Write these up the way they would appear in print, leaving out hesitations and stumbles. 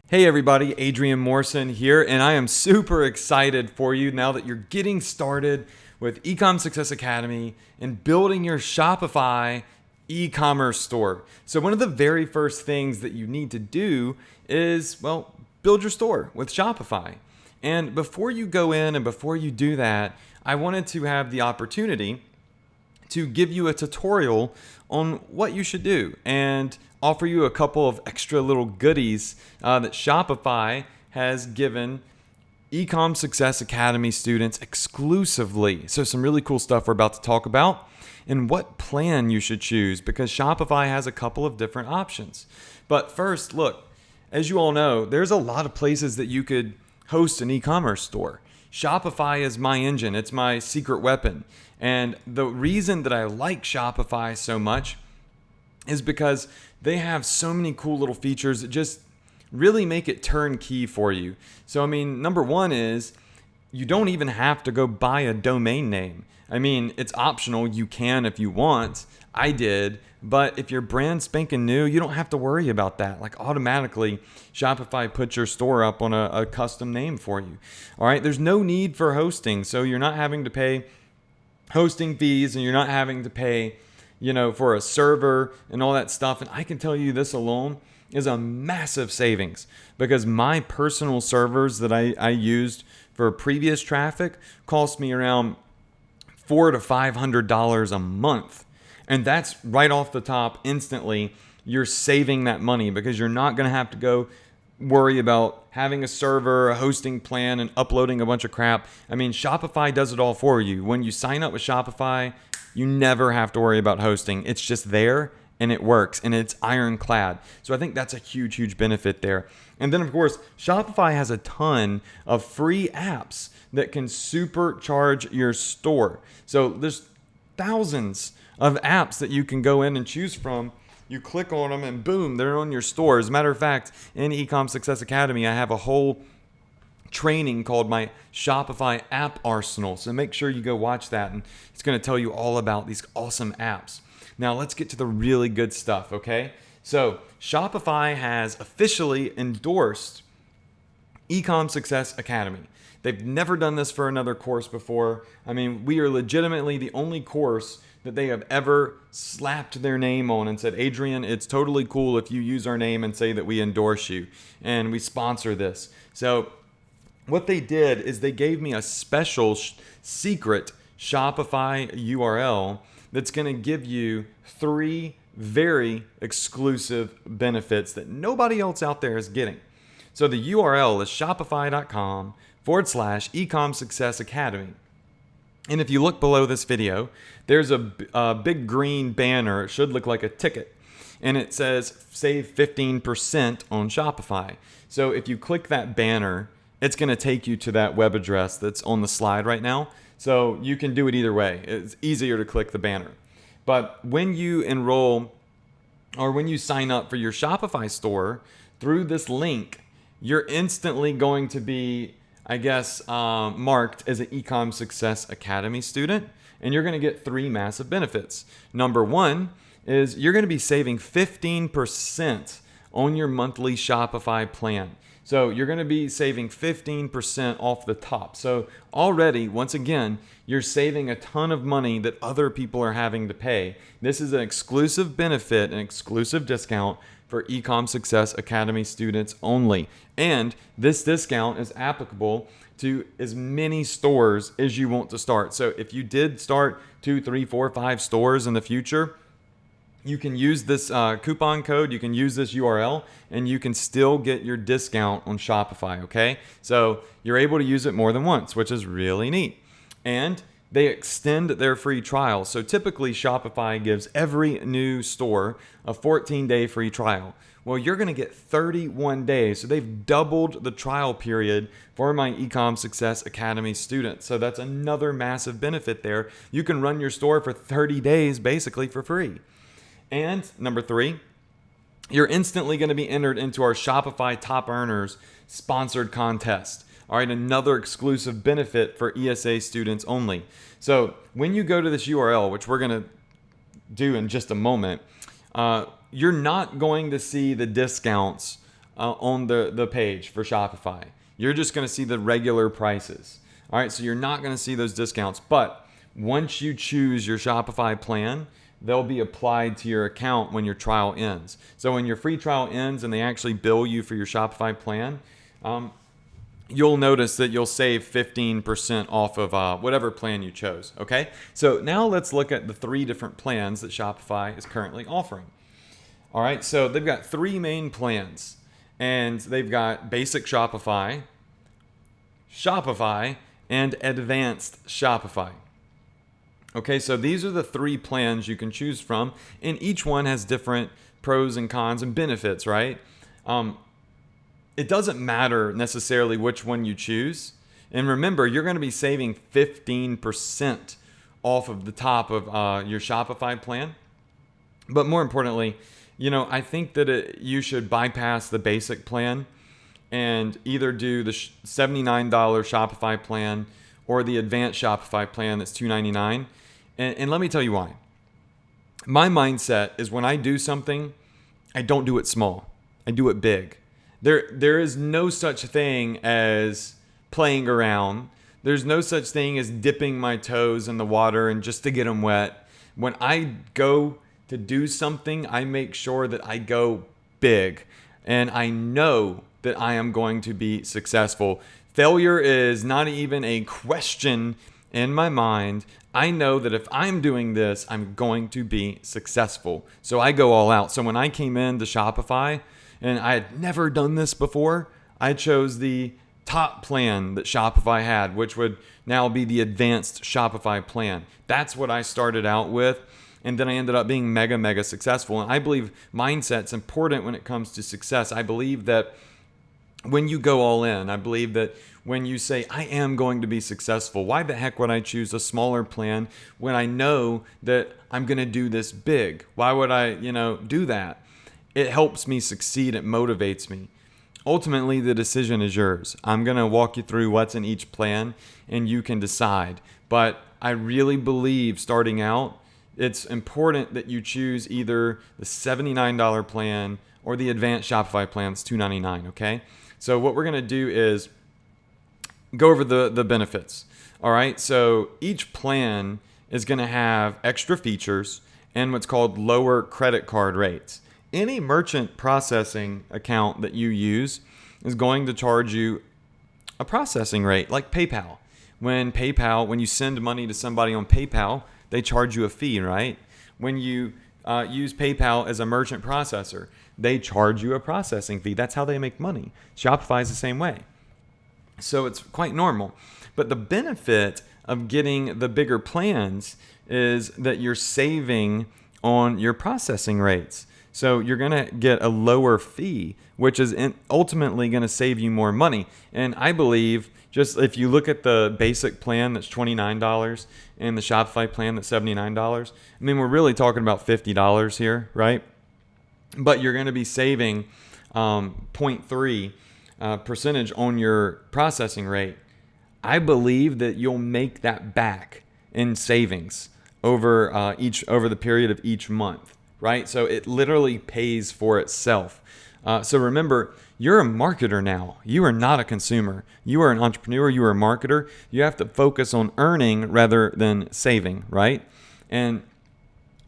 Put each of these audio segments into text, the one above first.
Hey everybody, Adrian Morrison here, and I am super excited for you now that you're getting started with Ecom Success Academy and building your Shopify e-commerce store. So one of the very first things that you need to do is, build your store with Shopify. And before you go in and before you do that, I wanted to have the opportunity to give you a tutorial on what you should do and offer you a couple of extra little goodies that Shopify has given Ecom Success Academy students exclusively. So some really cool stuff we're about to talk about and what plan you should choose because Shopify has a couple of different options. But first, look, as you all know, there's a lot of places that you could host an e-commerce store. Shopify is my engine. It's my secret weapon. And the reason that I like Shopify so much is because they have so many cool little features that just really make it turnkey for you. So, number one is you don't even have to go buy a domain name. It's optional. You can if you want. I did. But if you're brand spanking new, you don't have to worry about that. Like automatically, Shopify puts your store up on a custom name for you. All right. There's no need for hosting. So you're not having to pay hosting fees and you're not having to pay, for a server and all that stuff. And I can tell you this alone is a massive savings because my personal servers that I used for previous traffic cost me around $400 to $500 a month. And that's right off the top instantly. You're saving that money because you're not going to have to go worry about having a server, a hosting plan, and uploading a bunch of crap. Shopify does it all for you. When you sign up with Shopify, you never have to worry about hosting. It's just there and it works and it's ironclad. So I think that's a huge, huge benefit there. And then of course, Shopify has a ton of free apps that can supercharge your store. So there's thousands of apps that you can go in and choose from. You click on them and boom, they're on your store. As a matter of fact, in Ecom Success Academy, I have a whole training called my Shopify app arsenal. So make sure you go watch that and it's going to tell you all about these awesome apps. Now let's get to the really good stuff, okay? So Shopify has officially endorsed Ecom Success Academy. They've never done this for another course before. We are legitimately the only course that they have ever slapped their name on and said, Adrian, it's totally cool if you use our name and say that we endorse you and we sponsor this. So what they did is they gave me a special secret Shopify URL that's going to give you 3 very exclusive benefits that nobody else out there is getting. So the URL is shopify.com/Ecom Success Academy. And if you look below this video, there's a big green banner. It should look like a ticket. And it says save 15% on Shopify. So if you click that banner, it's going to take you to that web address that's on the slide right now. So you can do it either way. It's easier to click the banner. But when you enroll or when you sign up for your Shopify store through this link, you're instantly going to be marked as an Ecom Success Academy student, and you're going to get 3 massive benefits. Number one is you're going to be saving 15% on your monthly Shopify plan. So you're going to be saving 15% off the top. So already, once again, you're saving a ton of money that other people are having to pay. This is an exclusive benefit, an exclusive discount for Ecom Success Academy students only. And this discount is applicable to as many stores as you want to start. So if you did start 2, 3, 4, 5 stores in the future, you can use this coupon code, you can use this URL, and you can still get your discount on Shopify, okay? So you're able to use it more than once, which is really neat. And they extend their free trial. So typically Shopify gives every new store a 14-day free trial. Well, you're going to get 31 days. So they've doubled the trial period for my Ecom Success Academy students. So that's another massive benefit there. You can run your store for 30 days basically for free. And number 3, you're instantly going to be entered into our Shopify Top Earners sponsored contest. All right, another exclusive benefit for ESA students only. So when you go to this URL, which we're going to do in just a moment, you're not going to see the discounts on the page for Shopify. You're just going to see the regular prices. All right, so you're not going to see those discounts. But once you choose your Shopify plan, they'll be applied to your account when your trial ends. So when your free trial ends and they actually bill you for your Shopify plan, you'll notice that you'll save 15% off of whatever plan you chose, okay? So now let's look at the 3 different plans that Shopify is currently offering. All right, so they've got 3 main plans, and they've got Basic Shopify, Shopify, and Advanced Shopify. Okay, so these are the 3 plans you can choose from, and each one has different pros and cons and benefits, right? It doesn't matter necessarily which one you choose. And remember, you're going to be saving 15% off of the top of your Shopify plan. But more importantly, I think that you should bypass the basic plan and either do the $79 Shopify plan or the advanced Shopify plan that's $299. And let me tell you why. My mindset is when I do something, I don't do it small. I do it big. There is no such thing as playing around. There's no such thing as dipping my toes in the water and just to get them wet. When I go to do something, I make sure that I go big. And I know that I am going to be successful. Failure is not even a question in my mind. I know that if I'm doing this, I'm going to be successful. So I go all out. So when I came into Shopify, and I had never done this before, I chose the top plan that Shopify had, which would now be the advanced Shopify plan. That's what I started out with. And then I ended up being mega, mega successful. And I believe mindset's important when it comes to success. I believe that when you go all in, I believe that when you say, I am going to be successful, why the heck would I choose a smaller plan when I know that I'm going to do this big? Why would I, do that? It helps me succeed. It motivates me. Ultimately, the decision is yours. I'm going to walk you through what's in each plan and you can decide. But I really believe starting out, it's important that you choose either the $79 plan or the advanced Shopify plan. It's $299, okay? So what we're going to do is go over the benefits. All right, so each plan is going to have extra features and what's called lower credit card rates. Any merchant processing account that you use is going to charge you a processing rate like PayPal. When you send money to somebody on PayPal, they charge you a fee, right? When you use PayPal as a merchant processor, they charge you a processing fee. That's how they make money. Shopify is the same way. So it's quite normal. But the benefit of getting the bigger plans is that you're saving on your processing rates. So you're going to get a lower fee, which is ultimately going to save you more money. And I believe just if you look at the basic plan that's $29 and the Shopify plan that's $79, I mean, we're really talking about $50 here, right? But you're going to be saving 0.3 percentage on your processing rate. I believe that you'll make that back in savings over the period of each month. Right? So it literally pays for itself. So remember, you're a marketer now. You are not a consumer. You are an entrepreneur. You are a marketer. You have to focus on earning rather than saving, right? And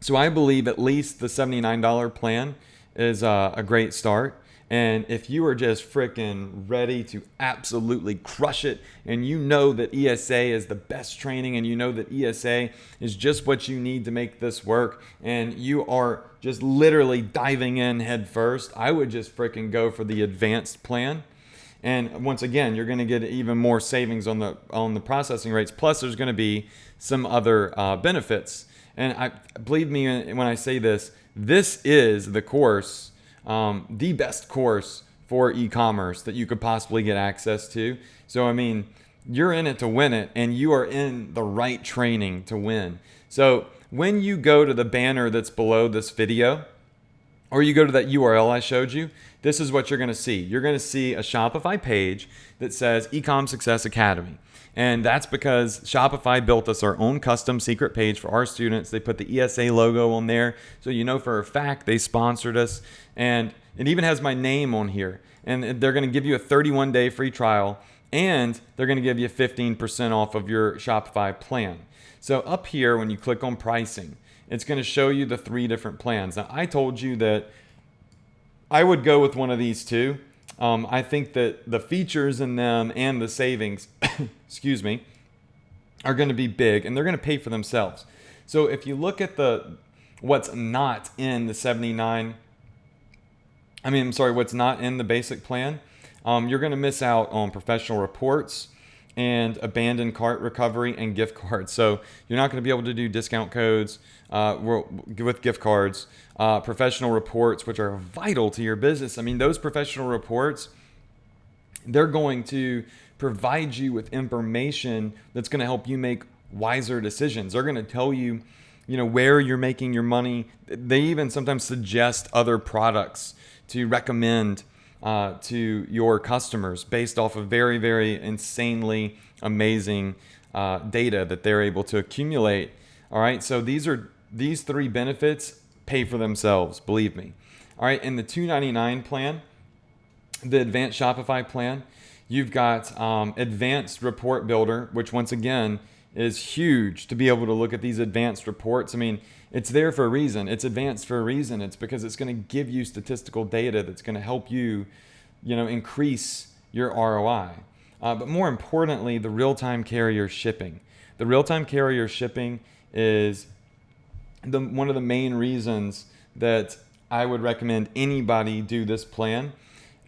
so I believe at least the $79 plan is a great start. And if you are just freaking ready to absolutely crush it, and you know that ESA is the best training, and you know that ESA is just what you need to make this work, and you are just literally diving in head first, I would just freaking go for the advanced plan. And once again, you're going to get even more savings on the processing rates. Plus, there's going to be some other benefits. And believe me when I say this, this is the course. The best course for e-commerce that you could possibly get access to. So, I mean, you're in it to win it, and you are in the right training to win. So when you go to the banner that's below this video, or you go to that URL I showed you, this is what you're going to see. You're going to see a Shopify page that says Ecom Success Academy. And that's because Shopify built us our own custom secret page for our students. They put the ESA logo on there. So you know for a fact they sponsored us. And it even has my name on here. and they're going to give you a 31-day free trial, and they're going to give you 15% off of your Shopify plan. So up here, when you click on pricing, it's going to show you the 3 different plans. Now, I told you that I would go with one of these two. I think that the features in them and the savings, excuse me, are going to be big, and they're going to pay for themselves. So if you look at what's not in the what's not in the basic plan, you're going to miss out on professional reports and abandoned cart recovery and gift cards. So you're not going to be able to do discount codes with gift cards, professional reports, which are vital to your business. I mean, those professional reports, they're going to provide you with information that's going to help you make wiser decisions. They're going to tell you, where you're making your money. They even sometimes suggest other products to recommend to your customers based off of very, very insanely amazing data that they're able to accumulate. All right, so these 3 benefits pay for themselves, believe me. All right, in the $299 plan, the advanced Shopify plan, you've got advanced report builder, which once again is huge to be able to look at these advanced reports. I mean, it's there for a reason. It's advanced for a reason. It's because it's going to give you statistical data that's going to help you, increase your ROI. But more importantly, the real-time carrier shipping. The real-time carrier shipping is one of the main reasons that I would recommend anybody do this plan.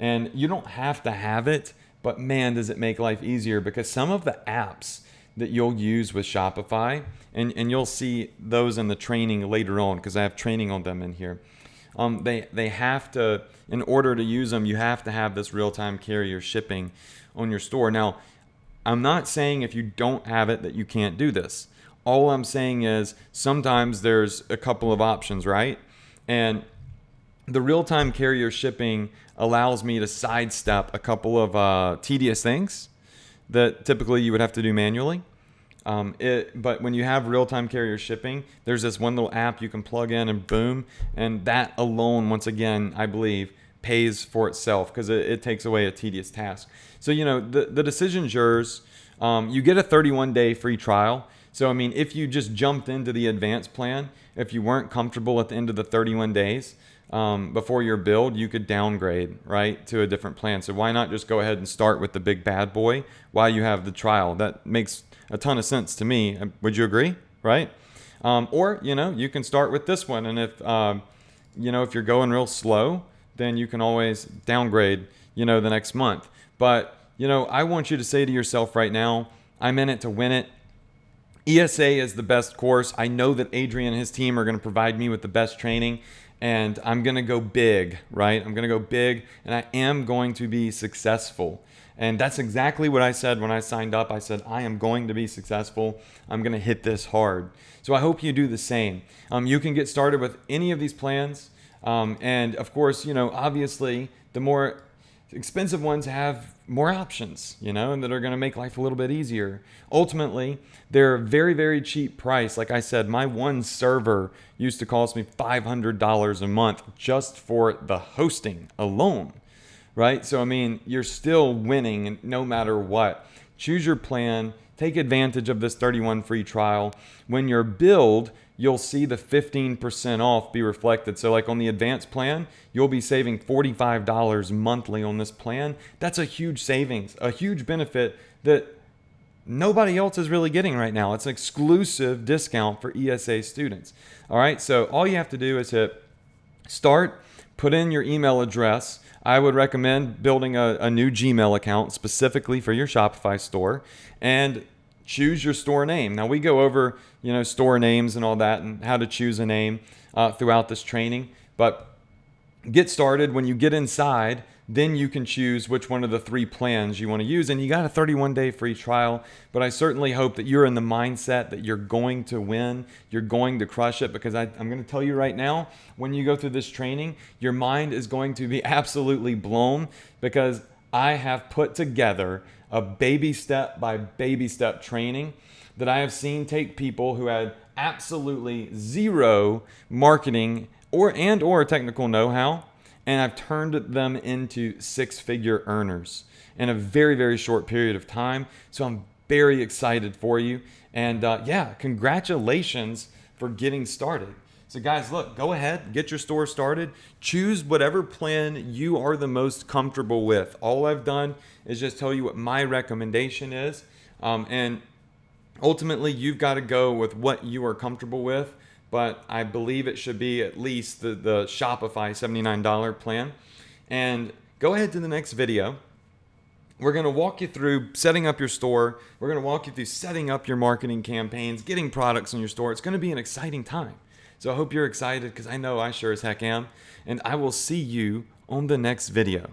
And you don't have to have it, but man, does it make life easier, because some of the apps that you'll use with Shopify, and you'll see those in the training later on, because I have training on them in here. They have to, in order to use them, you have to have this real-time carrier shipping on your store. Now, I'm not saying if you don't have it that you can't do this. All I'm saying is sometimes there's a couple of options, right? And the real-time carrier shipping allows me to sidestep a couple of tedious things that typically you would have to do manually. But when you have real-time carrier shipping, there's this one little app you can plug in and boom, and that alone, once again, I believe, pays for itself because it takes away a tedious task. So, the decision's yours. You get a 31-day free trial. So, I mean, if you just jumped into the advanced plan, if you weren't comfortable at the end of the 31 days, before your build, you could downgrade, right, to a different plan. So why not just go ahead and start with the big bad boy while you have the trial? That makes a ton of sense to me. Would you agree, right? Or, you can start with this one. And if you're going real slow, then you can always downgrade, the next month. But, I want you to say to yourself right now, I'm in it to win it. ESA is the best course. I know that Adrian and his team are going to provide me with the best training. And I'm going to go big, right? I'm going to go big, and I am going to be successful. And that's exactly what I said when I signed up. I said, I am going to be successful. I'm going to hit this hard. So I hope you do the same. You can get started with any of these plans. And of course, obviously, the more expensive ones have more options, and that are going to make life a little bit easier. Ultimately, they're a very, very cheap price. Like I said, my one server used to cost me $500 a month just for the hosting alone, right? So, I mean, you're still winning no matter what. Choose your plan. Take advantage of this 31 free trial. When your build, you'll see the 15% off be reflected. So like on the advanced plan, you'll be saving $45 monthly on this plan. That's a huge savings, a huge benefit that nobody else is really getting right now. It's an exclusive discount for ESA students. All right, so all you have to do is hit start, put in your email address. I would recommend building a new Gmail account specifically for your Shopify store, and choose your store name. Now we go over, store names and all that and how to choose a name throughout this training, but get started. When you get inside, then you can choose which one of the 3 plans you want to use, and you got a 31-day free trial. But I certainly hope that you're in the mindset that you're going to win, you're going to crush it, because I'm going to tell you right now, when you go through this training, your mind is going to be absolutely blown, because I have put together a baby step by baby step training that I have seen take people who had absolutely zero marketing or technical know-how, and I've turned them into six-figure earners in a very, very short period of time. So I'm very excited for you. And yeah, congratulations for getting started. So guys, look, go ahead, get your store started. Choose whatever plan you are the most comfortable with. All I've done is just tell you what my recommendation is. And ultimately, you've got to go with what you are comfortable with. But I believe it should be at least the Shopify $79 plan. And go ahead to the next video. We're going to walk you through setting up your store. We're going to walk you through setting up your marketing campaigns, getting products in your store. It's going to be an exciting time. So I hope you're excited, because I know I sure as heck am. And I will see you on the next video.